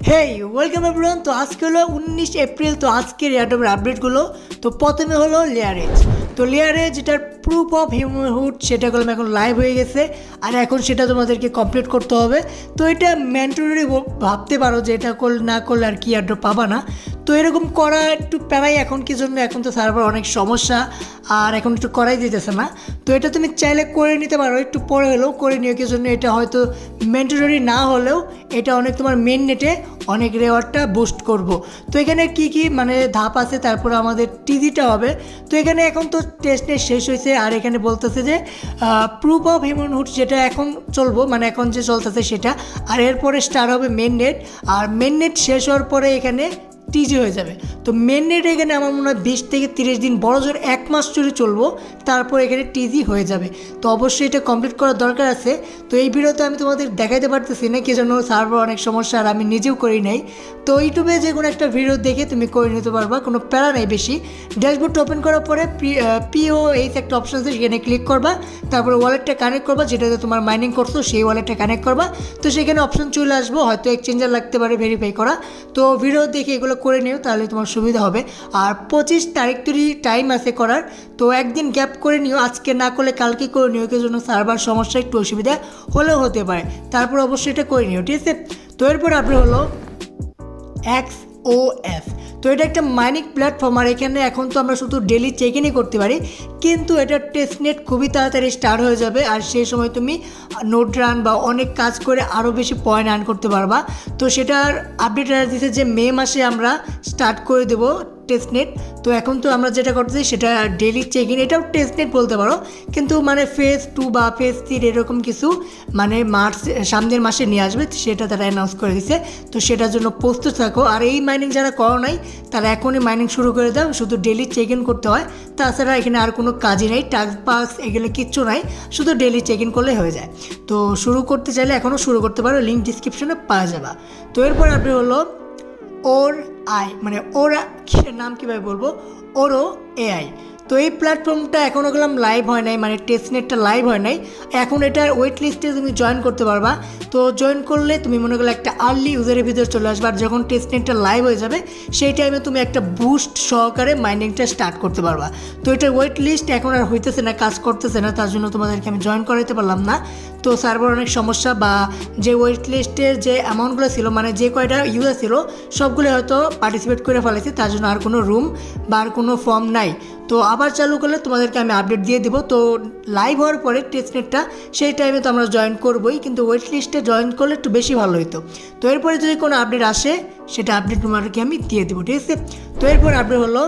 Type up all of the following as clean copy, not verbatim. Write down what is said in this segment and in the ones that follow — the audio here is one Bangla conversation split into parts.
হেই ওয়েলকাম এভরিওয়ান। তো আজকে হলো 19 এপ্রিল। তো আজকের এয়ারড্রপের আপডেটগুলো তো প্রথমে হলো লেয়ারেজ। তো লেয়ারেজ যেটার প্রুফ অফ হিউম্যানহুড সেটা করলাম, এখন লাইভ হয়ে গেছে আর এখন সেটা তোমাদেরকে কমপ্লিট করতে হবে। তো এটা ম্যান্ডেটরি, ভাবতে পারো যে এটা না করলে আর কি এয়ারড্রপ পাবা না। তো এরকম করা একটু প্যারাই এখন, কি জন্য এখন তো সার্ভার অনেক সমস্যা আর এখন একটু করাই দিতেছে না। তো এটা তুমি চাইলে করে নিতে পারো, একটু পরে হলেও করে নিও, কি জন্য এটা হয়তো ম্যান্ডেটরি না হলেও এটা অনেক তোমার মেন নেটে অনেক রেওয়ার্ডটা বুস্ট করব। তো এখানে কি কি মানে ধাপ আছে, তারপরে আমাদের টিজিটা হবে। তো এখানে এখন তো টেস্ট নেট শেষ হয়েছে আর এখানে বলতেছে যে প্রুফ অফ হিউম্যানহুড যেটা এখন চলবো, মানে এখন যে চলতেছে সেটা, আর এরপরে স্টার্ট হবে মেন নেট, আর মেন নেট শেষ হওয়ার পরে এখানে টিজি হয়ে যাবে। তো মেন নেট এখানে আমার মনে হয় 20 থেকে 30 দিন, বড় জোর 1 মাস জুড়ে চলবো, তারপর এখানে টিজি হয়ে যাবে। তো অবশ্যই এটা কমপ্লিট করার দরকার আছে। তো এই ভিডিওতে আমি তোমাদের দেখাইতে পারতেছি না, কি জন্য সার্ভার অনেক সমস্যা আর আমি নিজেও করি নাই। তো ইউটিউবে যে কোনো একটা ভিডিও দেখে তুমি করে নিতে পারবা, কোনো প্যারা নেই বেশি। ড্যাশবোর্ডটা ওপেন করার পরে পিওএইচ একটা অপশন আছে, সেখানে ক্লিক করবা, তারপরে ওয়ালেটটা কানেক্ট করবা, যেটাতে তোমার মাইনিং করছো সেই ওয়ালেটটা কানেক্ট করবা। তো সেখানে অপশন চলে আসবো, হয়তো এক্সচেঞ্জার লাগতে পারে ভেরিফাই করা। তো ভিডিও দেখে এগুলো করে নিও, তাহলে তোমার সুবিধা হবে। আর 25 তারিখ তৈরি টাইম আছে করার, তো একদিন গ্যাপ করে নিও, আজকে না করলে কালকে করে নিও, কি জন্য সার্ভার সমস্যা একটু অসুবিধা হলেও হতে পারে। তারপর অবশ্যই এটা করে নিও, ঠিক আছে। তো এরপর আপনি হলো XOF। তো এটা একটা মাইনিং প্ল্যাটফর্ম, আর এখানে এখন তো আমরা শুধু ডেলি চেক ইনই করতে পারি, কিন্তু এটা টেস্টনেট খুবই তাড়াতাড়ি স্টার্ট হয়ে যাবে, আর সেই সময় তুমি নোট রান বা অনেক কাজ করে আরও বেশি পয়েন্ট আর্ন করতে পারবা। তো সেটার আপডেট দিচ্ছে যে মে মাসে আমরা স্টার্ট করে দেবো টেস্টনেট। তো এখন তো আমরা যেটা করতেছি সেটা ডেলি চেক ইন, এটাও টেস্টনেট বলতে পারো, কিন্তু মানে ফেজ 2 বা ফেজ 3 এরকম কিছু মানে সামনের মাসে নিয়ে আসবে, সেটা তারা অ্যানাউন্স করে দিচ্ছে। তো সেটার জন্য প্রস্তুত থাকো। আর এই মাইনিং যারা করো নাই তারা এখনই মাইনিং শুরু করে দাও, শুধু ডেলি চেক ইন করতে হয়, তাছাড়া এখানে আর কোনো কাজই নেই, টাস্ক পাস এগুলো কিচ্ছু নাই, শুধু ডেলি চেক ইন করলে হয়ে যায়। তো শুরু করতে চাইলে এখনও শুরু করতে পারো, লিঙ্ক ডিসক্রিপশনে পাওয়া যাবে। তো এরপর আপনি হলো মানে ওরা নাম কীভাবে বলবো, ওরো এআই। তো এই প্ল্যাটফর্মটা এখনও গেলাম লাইভ হয় নাই, মানে টেস্টনেটটা লাইভ হয় নাই, এখন এটার ওয়েট লিস্টে তুমি জয়েন করতে পারবা। তো জয়েন করলে তুমি মনে করলে একটা আর্লি ইউজারের ভিতরে চলে আসবে, আর যখন টেস্টনেটটা লাইভ হয়ে যাবে সেই টাইমে তুমি একটা বুস্ট সহকারে মাইনিংটা স্টার্ট করতে পারবা। তো এটার ওয়েট লিস্ট এখন আর হইতেছে না, কাজ করতেছে না, তার জন্য তোমাদেরকে আমি জয়েন করাইতে পারলাম না। তো সার্ভার অনেক সমস্যা, বা যে ওয়েট লিস্টের যে অ্যামাউন্টগুলো ছিল, মানে যে কয়টা ইউজার ছিল সবগুলো হয়তো পার্টিসিপেট করে ফেলেছে, তার জন্য আর কোনো রুম বা আর কোনো ফর্ম নাই। তো আবার চালু করলে তোমাদেরকে আমি আপডেট দিয়ে দেবো। তো লাইভ হওয়ার পরে টেস্টনেটটা সেই টাইমে তো আমরা জয়েন করবোই, কিন্তু ওয়েট লিস্টে জয়েন করলে একটু বেশি ভালো হতো। তো এরপরে যদি কোনো আপডেট আসে সেটা আপডেট তোমাদেরকে আমি দিয়ে দেবো, ঠিক আছে। তো এরপর আপডেট হলো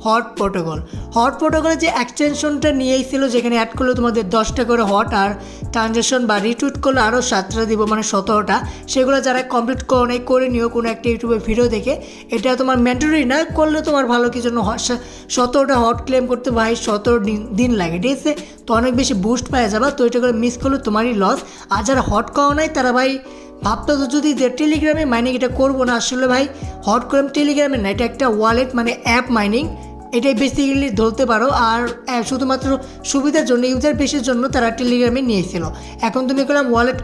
হট প্রোটোকল। হট প্রোটোকলের যে এক্সটেনশনটা নিয়েই ছিল, যেখানে অ্যাড করলে তোমাদের 10টা করে হট, আর ট্রানজ্যাকশন বা রিটুইট করলে আরও 7টা দিব, মানে 17টা। সেগুলো যারা কমপ্লিট করো নাই করে নিও কোনো একটা ইউটিউবে ভিডিও দেখে। এটা তোমার ম্যান্ডেটরি না, করলে তোমার ভালো, কি জন্য 17টা হট ক্লেম করতে ভাই 17 দিন লাগে, ঠিক আছে। তো অনেক বেশি বুস্ট পাওয়া যাবে, তো এটা করে মিস করলে তোমারই লস। আর যারা হট করো নাই তারা ভাই ভাবতো তো যদি টেলিগ্রামে মাইনিং এটা করবো না, আসলে ভাই হট ক্লেম টেলিগ্রামে না, এটা একটা ওয়ালেট মানে অ্যাপ মাইনিং, এটাই বেসিক্যালি ধরতে পারো। আর শুধুমাত্র সুবিধার জন্য, ইউজার বেসের জন্য তারা টেলিগ্রামে নিয়েছিল। এখন তুমি করলাম ওয়ালেট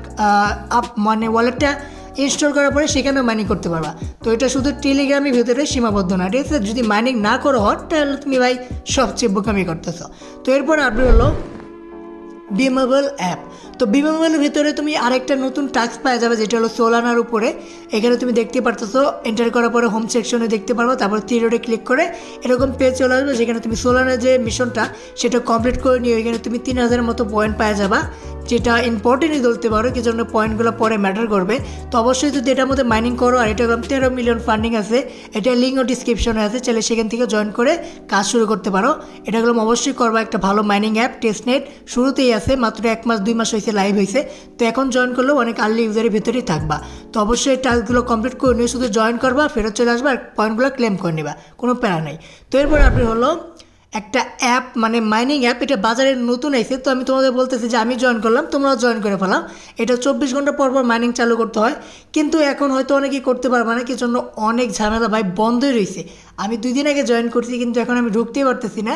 মানে ওয়ালেটটা ইনস্টল করার পরে সেখানেও মাইনিং করতে পারবা। তো এটা শুধু টেলিগ্রামের ভিতরে সীমাবদ্ধ না, ঠিক আছে। যদি মাইনিং না করো হট, তাহলে তুমি ভাই সবচেয়ে বোকামি করতেছো। তো এরপর আপনি হলো বিমেবল অ্যাপ। তো বিমেবলের ভিতরে তুমি আরেকটা নতুন টাস্ক পাওয়া যাবে, যেটা হলো সোলানার উপরে। এখানে তুমি দেখতে পারতেছো, এন্টার করার পরে হোম সেকশনে দেখতে পারবো, তারপর থ্রি ক্লিক করে এরকম পেজ চলে আসবে, যেখানে তুমি সোলানার যে মিশনটা সেটা কমপ্লিট করে নিও। এখানে তুমি 3000 মতো পয়েন্ট পাওয়া যাবা, যেটা ইম্পর্টেন্টই বলতে পারো, কি জন্য পয়েন্টগুলো পরে ম্যাটার করবে। তো অবশ্যই যদি এটার মধ্যে মাইনিং করো, আর এটা 13 মিলিয়ন ফান্ডিং আছে, এটা লিঙ্কও ডিসক্রিপশনে আছে, চাইলে সেখান থেকে জয়েন করে কাজ শুরু করতে পারো। এটাগুলো অবশ্যই করবা, একটা ভালো মাইনিং অ্যাপ। টেস্টনেট শুরুতেই আছে, মাত্র 1 মাস 2 মাস হয়েছে লাইভ হয়েছে, তো এখন জয়েন করলেও অনেক আর্লি ইউজারের ভিতরেই থাকবা। তো অবশ্যই টাস্কগুলো কমপ্লিট করে নিয়ে শুধু জয়েন করবা, ফেরত চলে আসবা আর পয়েন্টগুলো ক্লেম করে নেবা, কোনো প্যারা নেই। তো এরপর আপনি হলো একটা অ্যাপ মানে মাইনিং অ্যাপ, এটা বাজারে নতুন এসে। তো আমি তোমাদের বলতেছি যে আমি জয়েন করলাম, তোমরাও জয়েন করে ফেলাম। এটা 24 ঘন্টা পর পর মাইনিং চালু করতে হয়, কিন্তু এখন হয়তো অনেকেই করতে পারবে না, কি জন্য অনেক ঝামেলা ভাই, বন্ধই রয়েছে। আমি 2 দিন আগে জয়েন করছি, কিন্তু এখন আমি ঢুকতেই পারতেছি না,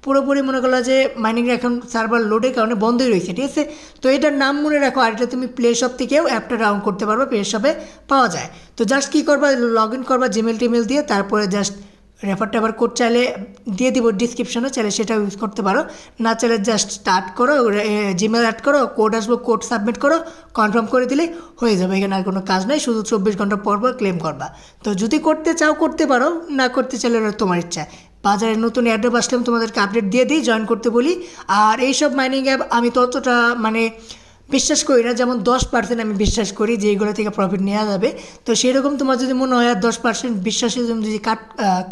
পুরোপুরি মনে করলো যে মাইনিংটা এখন সার্ভার লোডের কারণে বন্ধই রয়েছে, ঠিক আছে। তো এটার নাম মনে রাখো, আর এটা তুমি প্লে শপ থেকেও অ্যাপটা ডাউনলোড করতে পারবে, প্লে শপে পাওয়া যায়। তো জাস্ট কী করবা, লগ ইন করবা জিমেল টিমেল দিয়ে, তারপরে জাস্ট রেফার টেফার কোড চাইলে দিয়ে দিব ডিসক্রিপশনে, চাইলে সেটা ইউজ করতে পারো, না চাইলে জাস্ট স্টার্ট করো, জিমেল অ্যাড করো, কোড আসবো, কোড সাবমিট করো, কনফার্ম করে দিলে হয়ে যাবে। এখানে আর কোনো কাজ নেই, শুধু 24 ঘন্টা পর পর ক্লেম করবা। তো যদি করতে চাও করতে পারো, না করতে চাইলে তোমার ইচ্ছা। বাজারে নতুন অ্যাড্রপ আসলে তোমাদেরকে আপডেট দিয়ে দিই, জয়েন করতে বলি। আর এইসব মাইনিং অ্যাপ আমি ততটা মানে বিশ্বাস করি না, যেমন 10% আমি বিশ্বাস করি যে এইগুলো থেকে প্রফিট নেওয়া যাবে। তো সেরকম তোমার যদি মনে হয় আর 10% বিশ্বাসে তুমি যদি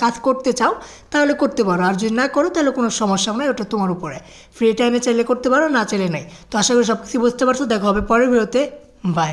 কাজ করতে চাও তাহলে করতে পারো, আর যদি না করো তাহলে কোনো সমস্যা নেই, ওটা তোমার উপরে। ফ্রি টাইমে চাইলে করতে পারো, না চাইলে নেই। তো আশা করি সব কিছু বুঝতে পারছো। দেখা হবে পরের ভিডিওতে, বাই।